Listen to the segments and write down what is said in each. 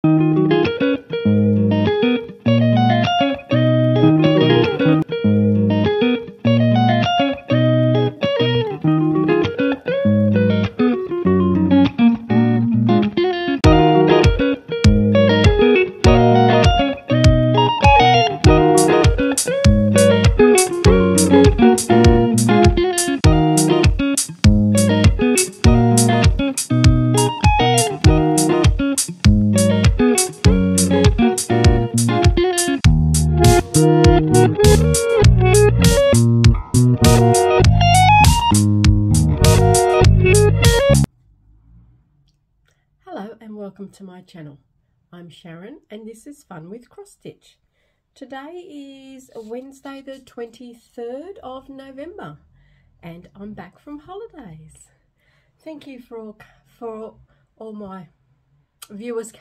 Hello and welcome to my channel. I'm Sharon and this is Fun with Cross Stitch. Today is Wednesday the 23rd of November and I'm back from holidays. Thank you for all my viewers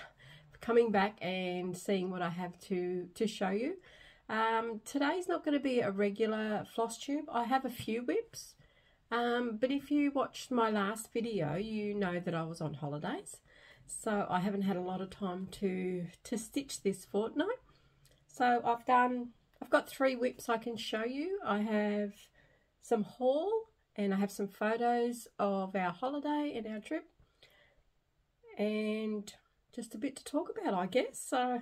coming back and seeing what I have to show you. Today's not going to be a regular floss tube. I have a few whips, but if you watched my last video you know that I was on holidays. So I haven't had a lot of time to stitch this fortnight. So I've got 3 whips I can show you. I have some haul and I have some photos of our holiday and our trip. And just a bit to talk about, I guess. So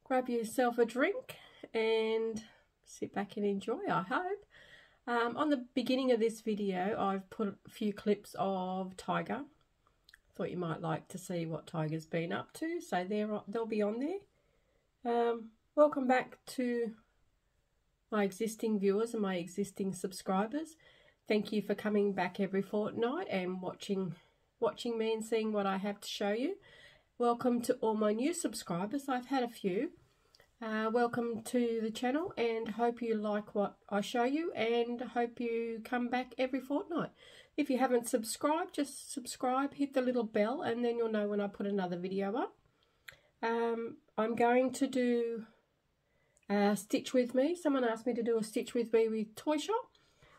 grab yourself a drink and sit back and enjoy, I hope. On the beginning of this video I've put a few clips of Tiger. Thought you might like to see what Tiger's been up to, so they'll be on there. Welcome back to my existing viewers and my existing subscribers. Thank you for coming back every fortnight and watching me and seeing what I have to show you. Welcome to all my new subscribers. I've had a few. Welcome to the channel and hope you like what I show you and hope you come back every fortnight. If you haven't subscribed, just subscribe, hit the little bell, and then you'll know when I put another video up. I'm going to do a Stitch With Me. Someone asked me to do a Stitch With Me with Toy Shop,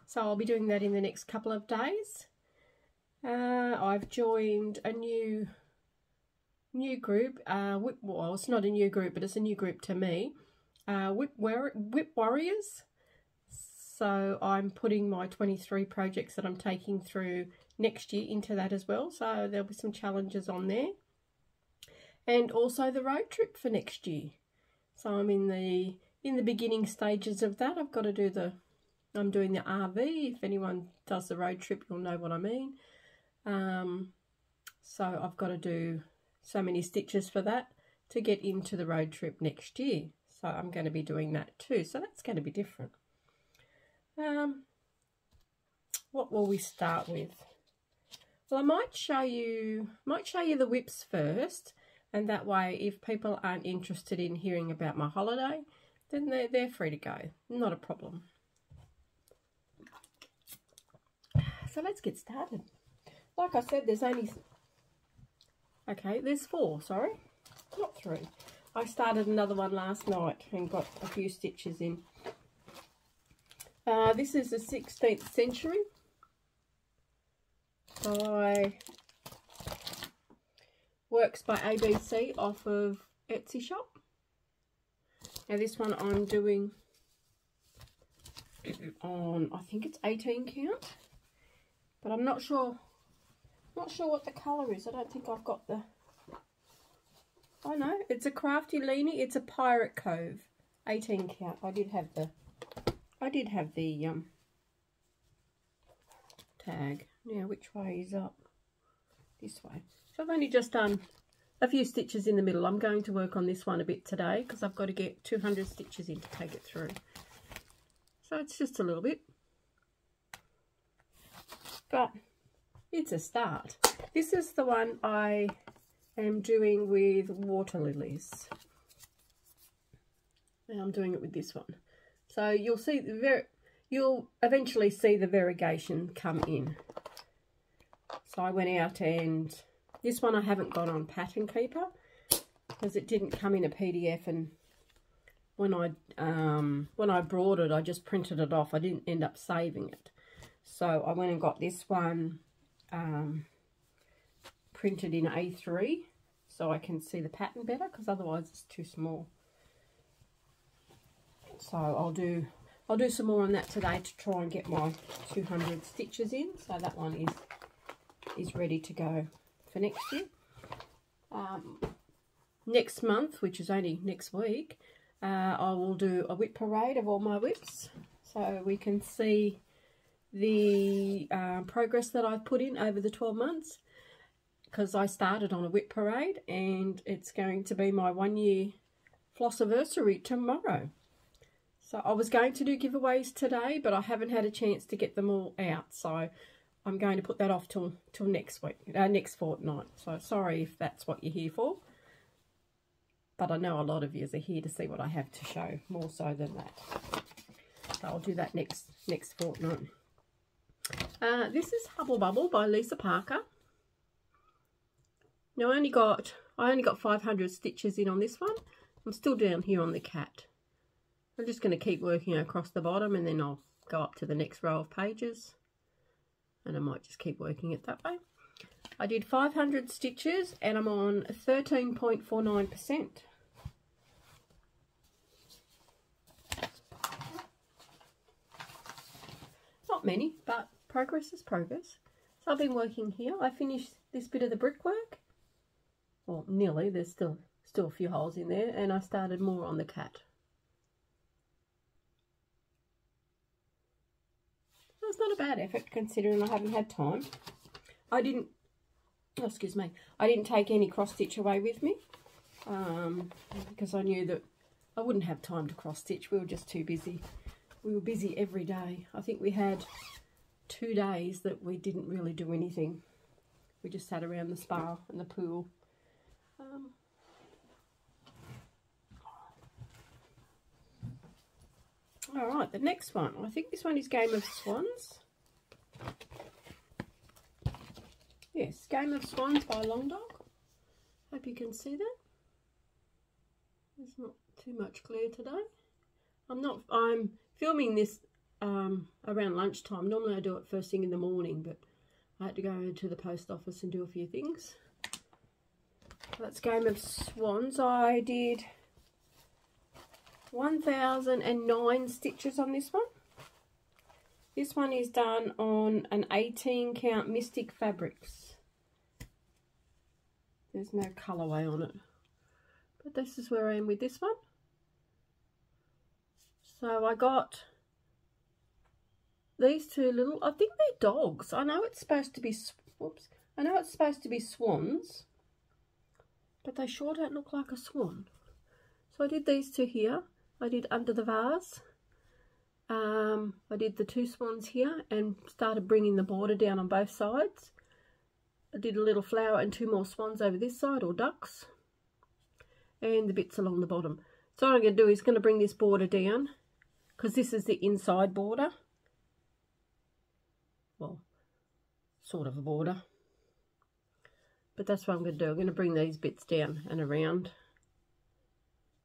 so I'll be doing that in the next couple of days. I've joined a new group. Well, it's not a new group, but it's a new group to me. Whip Warriors. So I'm putting my 23 projects that I'm taking through next year into that as well. So there'll be some challenges on there. And also the road trip for next year. So I'm in the beginning stages of that. I've got to do I'm doing the RV. If anyone does the road trip, you'll know what I mean. So I've got to do so many stitches for that to get into the road trip next year. So I'm going to be doing that too. So that's going to be different. What will we start with? Well, I might show you the whips first, and that way if people aren't interested in hearing about my holiday, then they're free to go. Not a problem. So let's get started. Like I said, there's 4, sorry, not 3. I started another one last night and got a few stitches in. This is the 16th century works by ABC off of Etsy shop. Now this one I'm doing on, I think it's 18 count, but I'm not sure what the colour is. I don't think I've got the, oh no, it's a Crafty Leanie, it's a Pirate Cove 18 count. I did have the tag. Now which way is up? This way. So I've only just done a few stitches in the middle. I'm going to work on this one a bit today because I've got to get 200 stitches in to take it through. So it's just a little bit, but it's a start. This is the one I am doing with water lilies. And I'm doing it with this one. So you'll see you'll eventually see the variegation come in. So I went out, and this one I haven't got on Pattern Keeper because it didn't come in a PDF, and when I brought it I just printed it off. I didn't end up saving it. So I went and got this one printed in A3. so I can see the pattern better, because otherwise it's too small. So I'll do some more on that today to try and get my 200 stitches in. So that one is ready to go for next year. Next month, which is only next week, I will do a whip parade of all my whips, so we can see the progress that I've put in over the 12 months, because I started on a whip parade, and it's going to be my 1 year flossiversary tomorrow. So I was going to do giveaways today, but I haven't had a chance to get them all out, so I'm going to put that off till next week, next fortnight. So sorry if that's what you're here for, but I know a lot of you are here to see what I have to show, more so than that. So I'll do that next fortnight. This is Hubble Bubble by Lisa Parker. Now I only got 500 stitches in on this one. I'm still down here on the cat. I'm just going to keep working across the bottom, and then I'll go up to the next row of pages, and I might just keep working it that way. I did 500 stitches and I'm on 13.49%. Not many, but progress is progress. So I've been working here. I finished this bit of the brickwork. Well, nearly. There's still a few holes in there, and I started more on the cat. It's not a bad effort considering I haven't had time. I didn't take any cross stitch away with me, because I knew that I wouldn't have time to cross stitch. We were just too busy. We were busy every day. I think we had 2 days that we didn't really do anything. We just sat around the spa and the pool. All right, the next one. I think this one is Game of Swans. Yes, Game of Swans by Long Dog. Hope you can see that. There's not too much glare today. I'm filming this around lunchtime. Normally I do it first thing in the morning, but I had to go to the post office and do a few things. That's Game of Swans. I did 1009 stitches on this one. This one is done on an 18 count Mystic Fabrics. There's no colourway on it, but this is where I am with this one. So I got these two little, I think they're dogs. I know it's supposed to be, whoops, I know it's supposed to be swans, but they sure don't look like a swan. So I did these two here. I did under the vase. I did the two swans here and started bringing the border down on both sides. I did a little flower and two more swans over this side, or ducks, and the bits along the bottom. So what I'm going to do is going to bring this border down, because this is the inside border. Well, sort of a border. But that's what I'm going to do. I'm going to bring these bits down and around.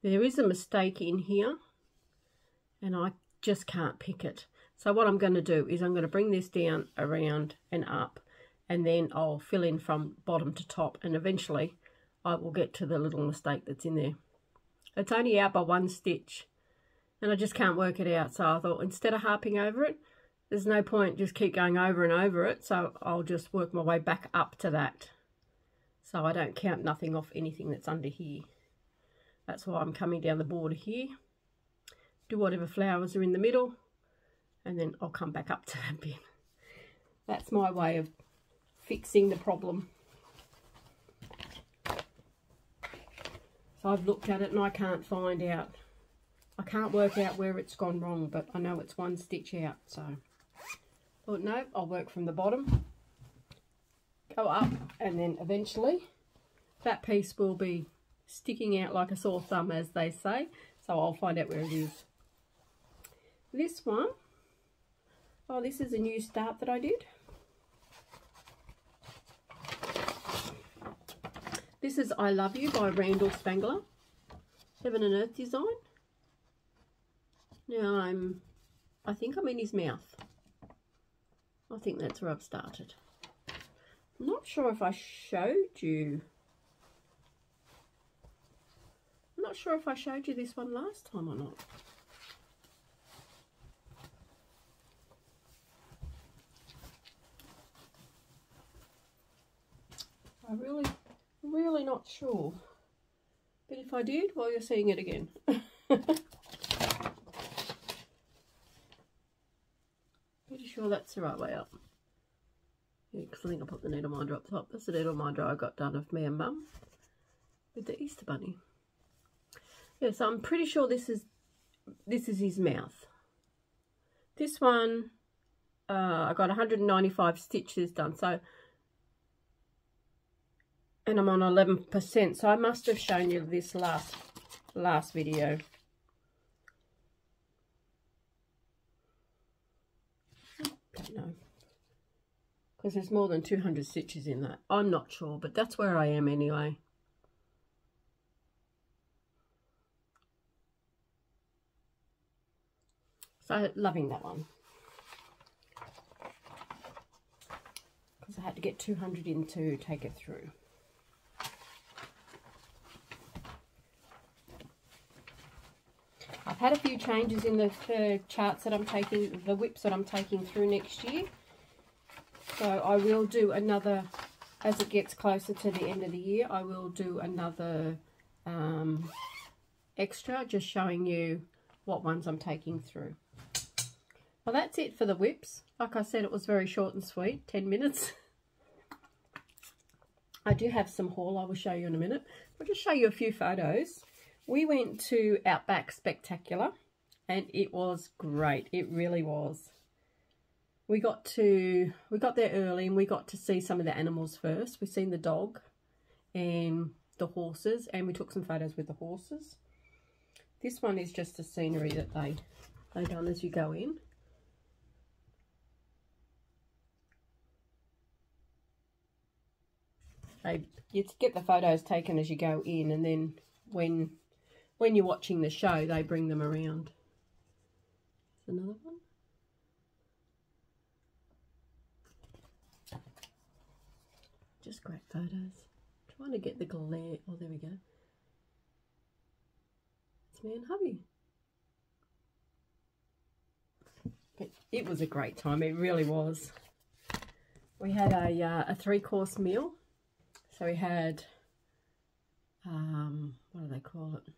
There is a mistake in here, and I just can't pick it. So what I'm going to do is I'm going to bring this down, around and up, and then I'll fill in from bottom to top, and eventually I will get to the little mistake that's in there. It's only out by 1 stitch, and I just can't work it out. So I thought, instead of harping over it, there's no point, just keep going over and over it. So I'll just work my way back up to that, so I don't count nothing off anything that's under here. That's why I'm coming down the border here, do whatever flowers are in the middle, and then I'll come back up to that bit. That's my way of fixing the problem. So I've looked at it and I can't find out. I can't work out where it's gone wrong, but I know it's 1 stitch out. So I thought, no, I'll work from the bottom, go up, and then eventually that piece will be sticking out like a sore thumb, as they say. So I'll find out where it is. This one, oh, this is a new start that I did. This is I Love You by Randall Spangler, Heaven and Earth design. Now I think I'm in his mouth. I think that's where I've started. I'm not sure if I showed you not sure if I showed you this one last time or not. I'm really not sure. But if I did, well, you're seeing it again. Pretty sure that's the right way up. Yeah, because I think I put the needle minder up top. That's the needle minder I got done of me and Mum with the Easter Bunny. Yeah, so I'm pretty sure this is his mouth. This one, I got 195 stitches done. So, and I'm on 11%. So I must have shown you this last video. Don't know, because there's more than 200 stitches in that. I'm not sure, but that's where I am anyway. So loving that one, because I had to get 200 in to take it through. I've had a few changes in the charts that I'm taking, the whips that I'm taking through next year. So I will do another, as it gets closer to the end of the year, I will do another extra, just showing you what ones I'm taking through. Well, that's it for the whips. Like I said, it was very short and sweet, 10 minutes. I do have some haul I will show you in a minute. I'll just show you a few photos. We went to Outback Spectacular and it was great. It really was. We got there early and we got to see some of the animals first. We've seen the dog and the horses, and we took some photos with the horses. This one is just the scenery that they done as you go in. You get the photos taken as you go in, and then when you're watching the show, they bring them around. There's another one. Just great photos. Trying to get the glare. Oh, there we go. It's me and hubby. But it was a great time. It really was. We had a 3-course meal. So we had, what do they call it?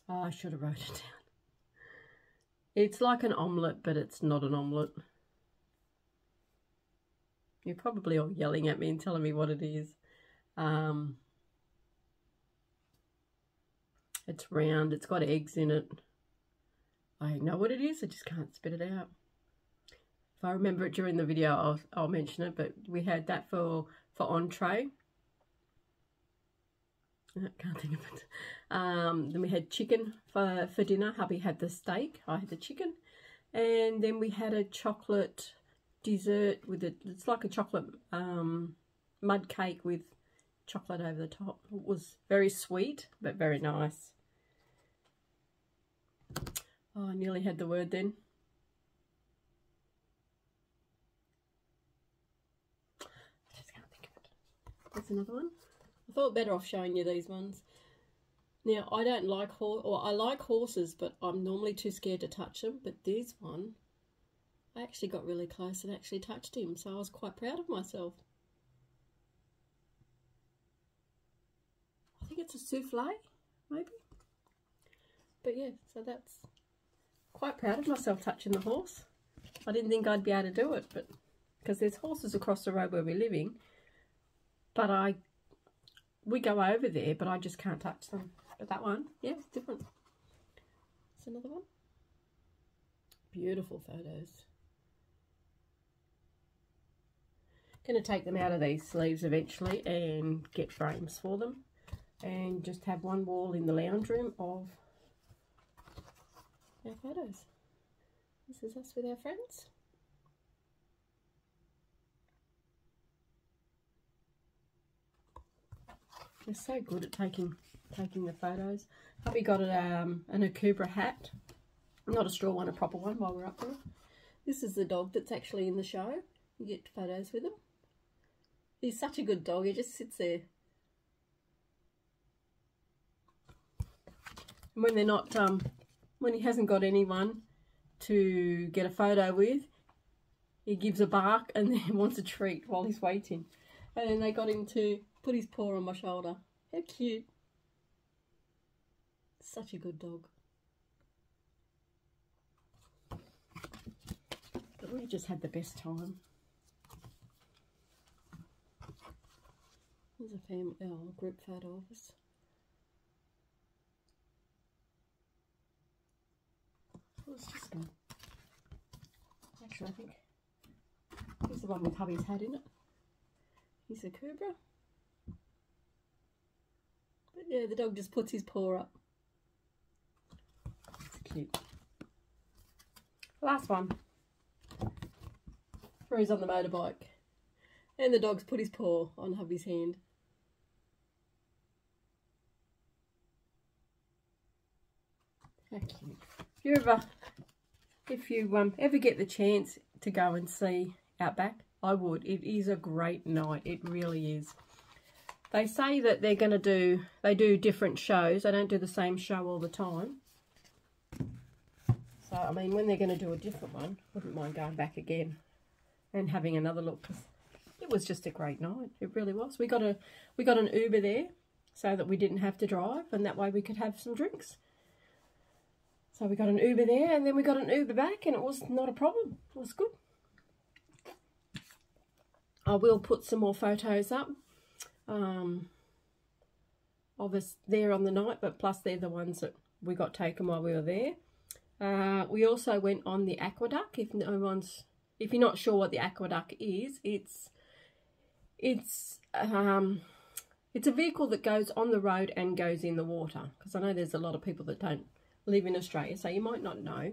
Oh, I should have wrote it down. It's like an omelette, but it's not an omelette. You're probably all yelling at me and telling me what it is. It's round. It's got eggs in it. I know what it is. I just can't spit it out. If I remember it during the video, I'll mention it. But we had that for entree. I can't think of it. Then we had chicken for dinner. Hubby had the steak. I had the chicken. And then we had a chocolate dessert with it's like a chocolate mud cake with chocolate over the top. It was very sweet, but very nice. Oh, I nearly had the word then. I just can't think of it. There's another one. I thought better off showing you these ones. Now, I don't like I like horses, but I'm normally too scared to touch them. But this one, I actually got really close and actually touched him, so I was quite proud of myself. I think it's a souffle, maybe. But yeah, so that's quite proud of myself touching the horse. I didn't think I'd be able to do it, but because there's horses across the road where we're living, but we go over there, but I just can't touch them. But that one, yeah, it's different. It's another one. Beautiful photos. Going to take them out of these sleeves eventually and get frames for them, and just have one wall in the lounge room of our photos. This is us with our friends. They're so good at taking the photos. Hubby got an Akubra hat, not a straw one, a proper one, while we're up there. This is the dog that's actually in the show. You get photos with him. He's such a good dog. He just sits there. And when they're not, when he hasn't got anyone to get a photo with, he gives a bark and then wants a treat while he's waiting. And then they got him to put his paw on my shoulder. How cute. Such a good dog. But we just had the best time. There's a family, group photo of us. Let's just go. Actually, I think here's the one with hubby's hat in it. He's a cobra. But yeah, the dog just puts his paw up. It's cute. Last one. Where he's on the motorbike. And the dog's put his paw on hubby's hand. How cute. If you ever get the chance to go and see Outback, I would. It is a great night. It really is. They say that they're going to they do different shows. They don't do the same show all the time. So, I mean, when they're going to do a different one, wouldn't mind going back again and having another look, because it was just a great night. It really was. We got an Uber there so that we didn't have to drive, and that way we could have some drinks. So we got an Uber there, and then we got an Uber back, and it was not a problem. It was good. I will put some more photos up of us there on the night, but plus they're the ones that we got taken while we were there. We also went on the aqueduct. If you're not sure what the aqueduct is, it's a vehicle that goes on the road and goes in the water, because I know there's a lot of people that don't live in Australia, so you might not know,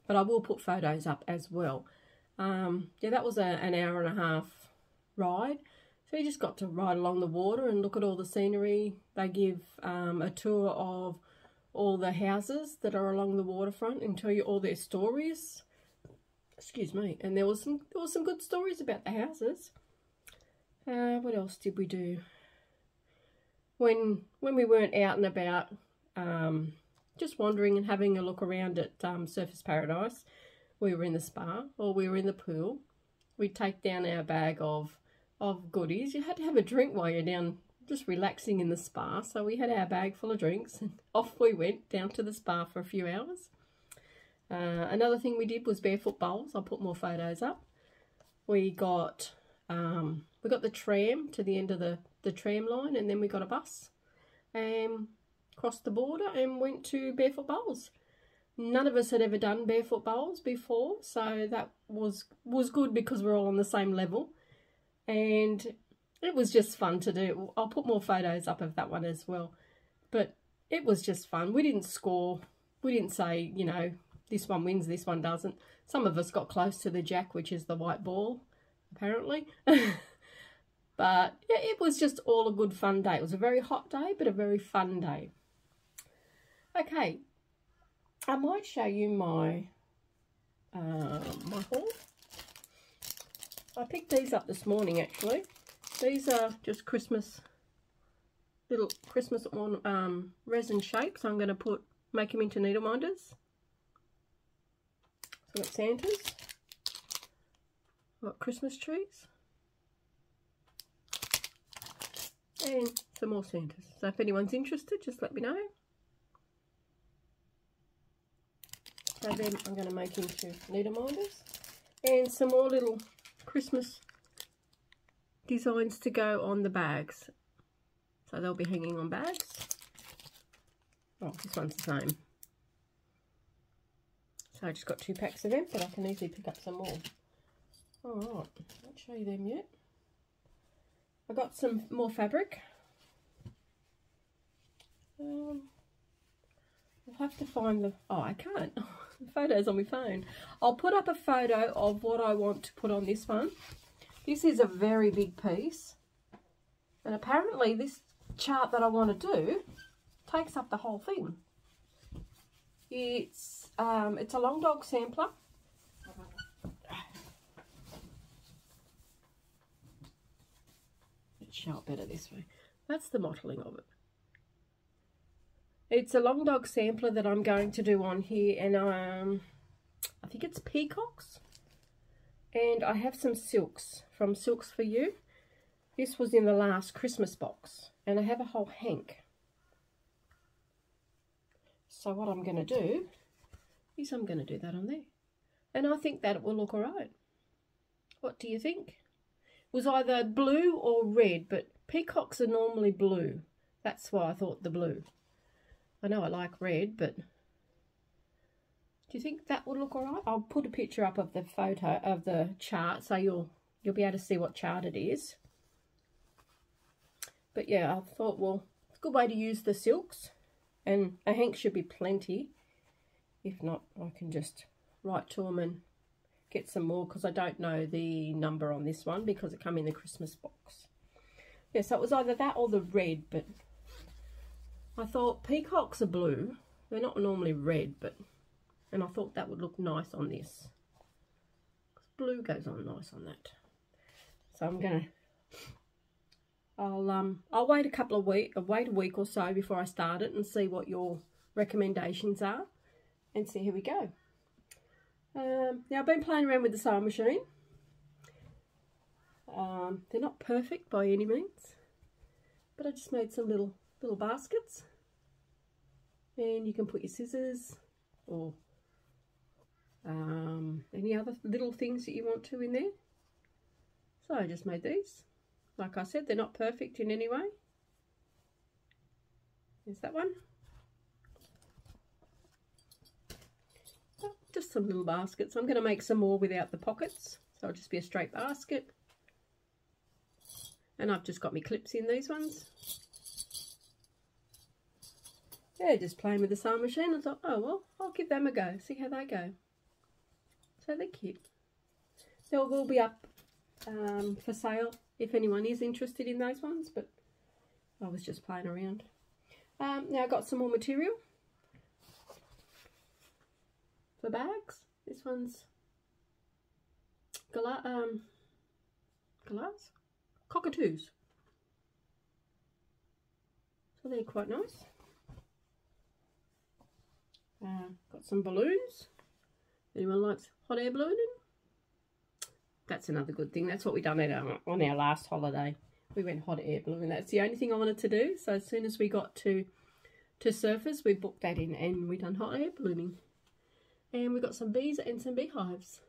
but I will put photos up as well. Yeah, that was an hour and a half ride, so you just got to ride along the water and look at all the scenery. They give a tour of all the houses that are along the waterfront and tell you all their stories. Excuse me. And there was some good stories about the houses. What else did we do? When we weren't out and about, just wandering and having a look around at Surfers Paradise, we were in the spa or we were in the pool. We'd take down our bag of goodies. You had to have a drink while you're down just relaxing in the spa. So we had our bag full of drinks and off we went down to the spa for a few hours. Another thing we did was barefoot bowls. I'll put more photos up. We got the tram to the end of the tram line, and then we got a bus and crossed the border and went to barefoot bowls. None of us had ever done barefoot bowls before, so that was good because we're all on the same level, and it was just fun to do. I'll put more photos up of that one as well, but it was just fun. We didn't score. We didn't say, you know, this one wins, this one doesn't. Some of us got close to the jack, which is the white ball, apparently. But yeah, it was just all a good fun day. It was a very hot day, but a very fun day. Okay, I might show you my my haul. I picked these up this morning, actually. These are just little Christmas on resin shapes. I'm going to make them into needle minders. So I've got Santas, I've got Christmas trees, and some more Santas. So if anyone's interested, just let me know. So then I'm going to make into needle minders and some more little Christmas designs to go on the bags. So they'll be hanging on bags. Oh, this one's the same. So I just got 2 packs of them, but I can easily pick up some more. Alright, I won't show you them yet. I got some more fabric. I'll have to find the... Oh, I can't. The photo's on my phone. I'll put up a photo of what I want to put on this one. This is a very big piece. And apparently this chart that I want to do takes up the whole thing. It's a long dog sampler. Let's show it better this way. That's the mottling of it. It's a long dog sampler that I'm going to do on here, and I think it's peacocks. And I have some silks from Silks For You. This was in the last Christmas box, and I have a whole hank. So what I'm going to do is I'm going to do that on there. And I think that it will look alright. What do you think? It was either blue or red, but peacocks are normally blue. That's why I thought the blue. I know I like red, but do you think that would look alright? I'll put a picture up of the photo of the chart, so you'll be able to see what chart it is. But yeah, I thought, well, it's a good way to use the silks, and a hank should be plenty. If not, I can just write to them and get some more, because I don't know the number on this one because it came in the Christmas box. Yeah, so it was either that or the red, but I thought peacocks are blue. They're not normally red, and I thought that would look nice on this. Blue goes on nice on that. So I'm gonna, I'll wait a week or so before I start it and see what your recommendations are, and see how we go. Now I've been playing around with the sewing machine. They're not perfect by any means, but I just made some little baskets, and you can put your scissors or any other little things that you want to in there. So I just made these. Like I said, they're not perfect in any way. There's that one. Oh, just some little baskets. I'm going to make some more without the pockets, so it'll just be a straight basket. And I've just got my clips in these ones. Yeah, just playing with the sewing machine. I thought, oh well, I'll give them a go, see how they go. So they're cute. They will be up for sale if anyone is interested in those ones, but I was just playing around. Now I've got some more material for bags. This one's cockatoos. So they're quite nice. Got some balloons. Anyone likes hot air ballooning? That's another good thing. That's what we done on our last holiday. We went hot air ballooning. That's the only thing I wanted to do. So as soon as we got to Surfers, we booked that in and we done hot air ballooning. And we got some bees and some beehives.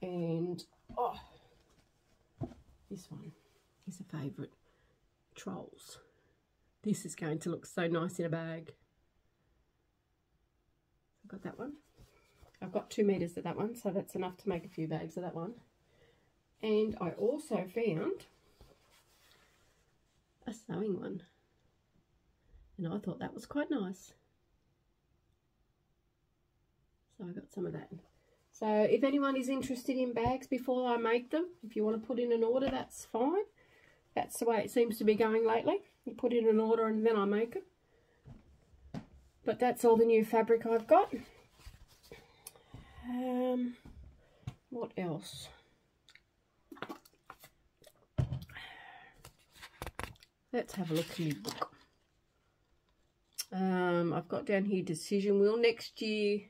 And oh, this one is a favourite. Trolls. This is going to look so nice in a bag. I've got that one. I've got 2 meters of that one, so that's enough to make a few bags of that one. And I also found a sewing one, and I thought that was quite nice. So I got some of that. So if anyone is interested in bags before I make them, if you want to put in an order, that's fine. That's the way it seems to be going lately. You put in an order and then I make it. But that's all the new fabric I've got. What else? Let's have a look at my book. I've got down here decision wheel. Next year,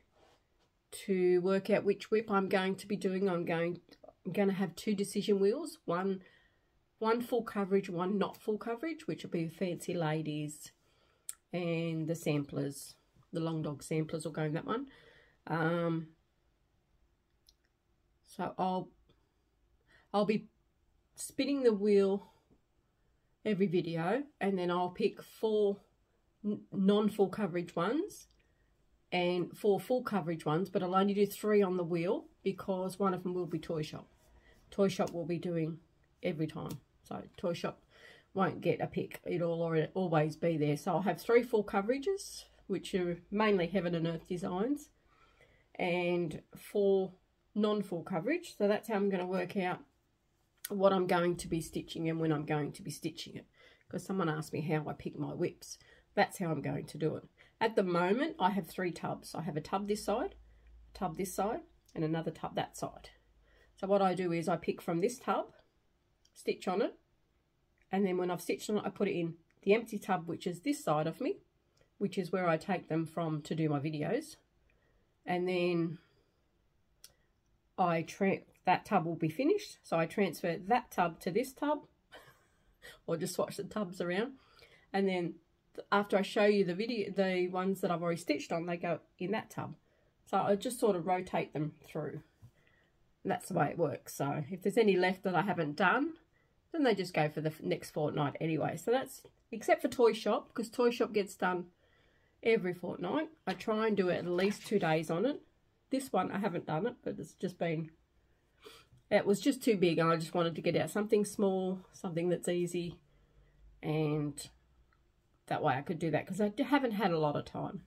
to work out which whip I'm going to be doing, I'm going to have 2 decision wheels. One full coverage, one not full coverage, which will be Fancy Ladies and the samplers. The long dog samplers will go in that one. So I'll be spinning the wheel every video, and then I'll pick 4 non-full coverage ones and 4 full coverage ones, but I'll only do 3 on the wheel because one of them will be Toy Shop. Toy Shop will be doing every time, so Toy Shop won't get a pick. It'll always be there. So I'll have 3 full coverages, which are mainly Heaven and Earth designs, and 4 non-full coverage. So that's how I'm going to work out what I'm going to be stitching and when I'm going to be stitching it, because someone asked me how I pick my whips. That's how I'm going to do it. At the moment I have 3 tubs. I have a tub this side, a tub this side, and another tub that side. So what I do is I pick from this tub, stitch on it, and then when I've stitched on it I put it in the empty tub, which is this side of me, which is where I take them from to do my videos. And then that tub will be finished, so I transfer that tub to this tub, or just swatch the tubs around. And then after I show you the ones that I've already stitched on, they go in that tub. So I just sort of rotate them through. And that's the way it works. So if there's any left that I haven't done, then they just go for the next fortnight anyway. So that's, except for Toy Shop, because Toy Shop gets done every fortnight. I try and do it at least 2 days on it. This one, I haven't done it, but it's just been, it was just too big, and I just wanted to get out something small, something that's easy, and that way I could do that, because I haven't had a lot of time.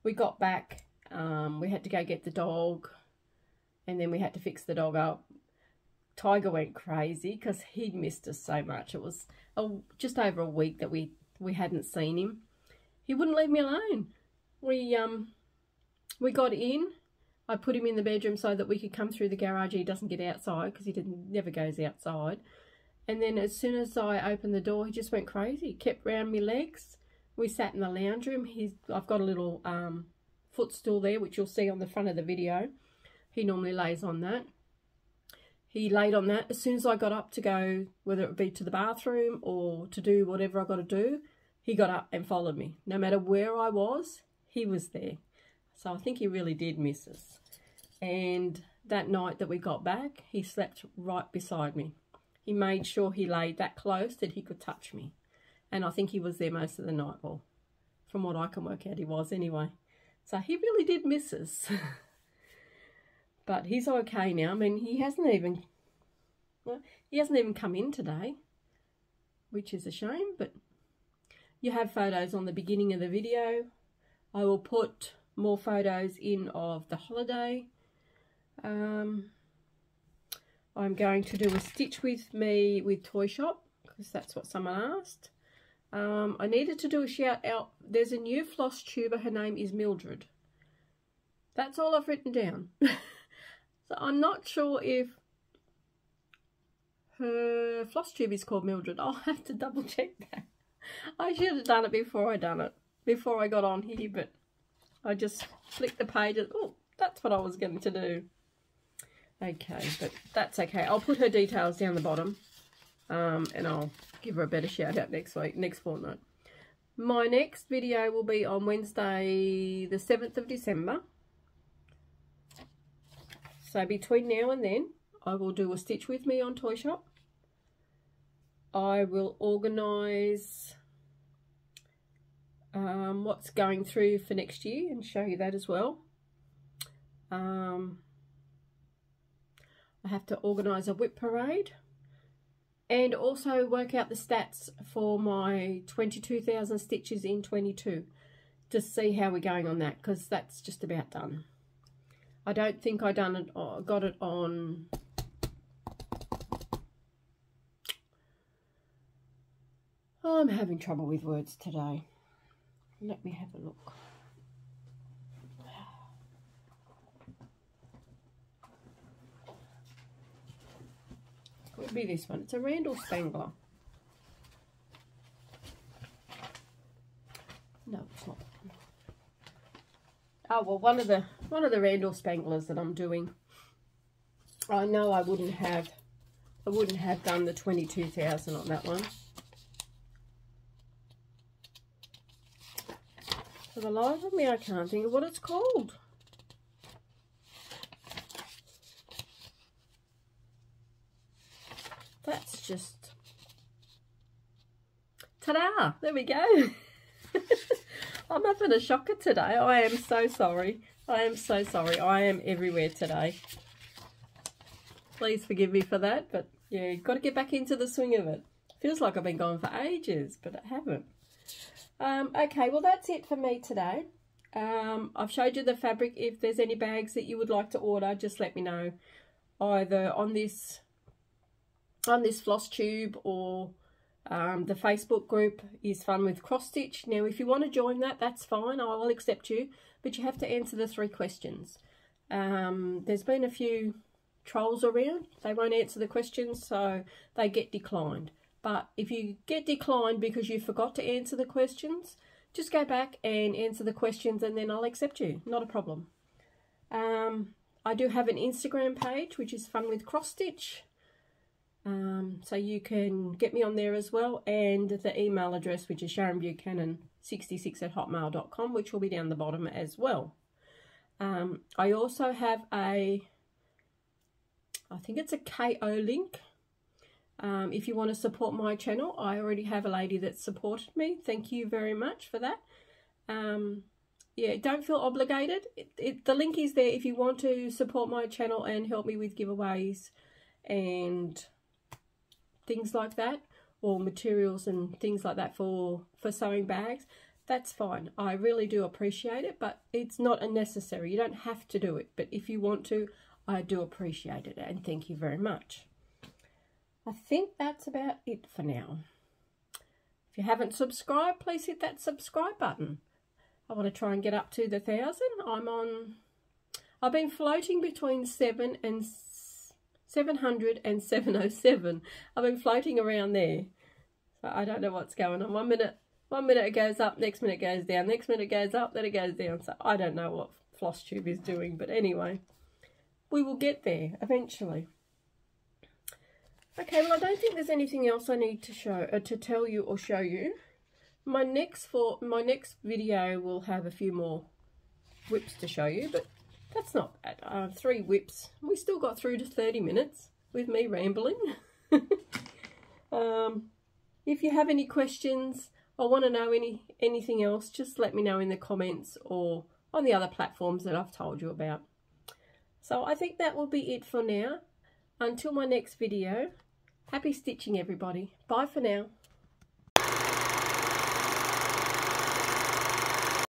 We got back, we had to go get the dog, and then we had to fix the dog up. Tiger went crazy because he'd missed us so much. It was just over a week that we hadn't seen him. He wouldn't leave me alone. We got in. I put him in the bedroom so that we could come through the garage. He doesn't get outside because he never goes outside. And then as soon as I opened the door, he just went crazy. He kept round my legs. We sat in the lounge room. I've got a little footstool there, which you'll see on the front of the video. He normally lays on that. He laid on that. As soon as I got up to go, whether it be to the bathroom or to do whatever I got to do, he got up and followed me. No matter where I was, he was there. So I think he really did miss us. And that night that we got back, he slept right beside me. He made sure he laid that close that he could touch me. And I think he was there most of the night. Well, from what I can work out, he was anyway. So he really did miss us. But he's okay now. I mean, he hasn't even come in today, which is a shame. But you have photos on the beginning of the video. I will put more photos in of the holiday. I'm going to do a stitch with me with Toy Shop, because that's what someone asked. I needed to do a shout out. There's a new floss tuber. Her name is Mildred. That's all I've written down. So I'm not sure if her floss tube is called Mildred. I'll have to double check that. I should have done it before I got on here, but I just flicked the page and, oh, that's what I was going to do. Okay, but that's okay. I'll put her details down the bottom, and I'll give her a better shout out next fortnight. My next video will be on Wednesday, the 7th of December. So between now and then, I will do a stitch with me on Toy Shop. I will organise what's going through for next year and show you that as well. I have to organise a whip parade and also work out the stats for my 22,000 stitches in 22 to see how we're going on that, because that's just about done. I don't think I got it on. Oh, I'm having trouble with words today. Let me have a look. It would be this one. It's a Randall spangler. No, it's not. Oh well, one of the Randall spanglers that I'm doing. I know I wouldn't have done the 22,000 on that one. For the life of me, I can't think of what it's called. That's just... Ta-da! There we go. I'm having a shocker today. I am so sorry. I am so sorry. I am everywhere today. Please forgive me for that. But yeah, got to get back into the swing of it. Feels like I've been gone for ages, but I haven't. Okay, well that's it for me today. I've showed you the fabric. If there's any bags that you would like to order, just let me know. Either on this floss tube or the Facebook group is Fun with Cross Stitch. Now, if you want to join that, that's fine. I will accept you, but you have to answer the 3 questions. There's been a few trolls around. They won't answer the questions, so they get declined. But if you get declined because you forgot to answer the questions, just go back and answer the questions and then I'll accept you. Not a problem. I do have an Instagram page, which is Fun with Cross Stitch. So you can get me on there as well. And the email address, which is sharonbuchanan66@hotmail.com, which will be down the bottom as well. I also have I think it's a KO link. If you want to support my channel, I already have a lady that supported me. Thank you very much for that. Yeah, don't feel obligated. The link is there if you want to support my channel and help me with giveaways and things like that, or materials and things like that for sewing bags. That's fine. I really do appreciate it, but it's not a necessary. You don't have to do it, but if you want to, I do appreciate it, and thank you very much. I think that's about it for now. If you haven't subscribed, please hit that subscribe button. I want to try and get up to the 1,000. I've been floating between 700 and 707. I've been floating around there. So I don't know what's going on. One minute it goes up, next minute it goes down, next minute it goes up, then it goes down. So I don't know what flosstube is doing, but anyway, we will get there eventually. Okay, well, I don't think there's anything else I need to tell you or show you. My next video will have a few more whips to show you, but that's not bad. 3 whips. We still got through to 30 minutes with me rambling. If you have any questions or want to know anything else, just let me know in the comments or on the other platforms that I've told you about. So I think that will be it for now. Until my next video, happy stitching, everybody. Bye for now.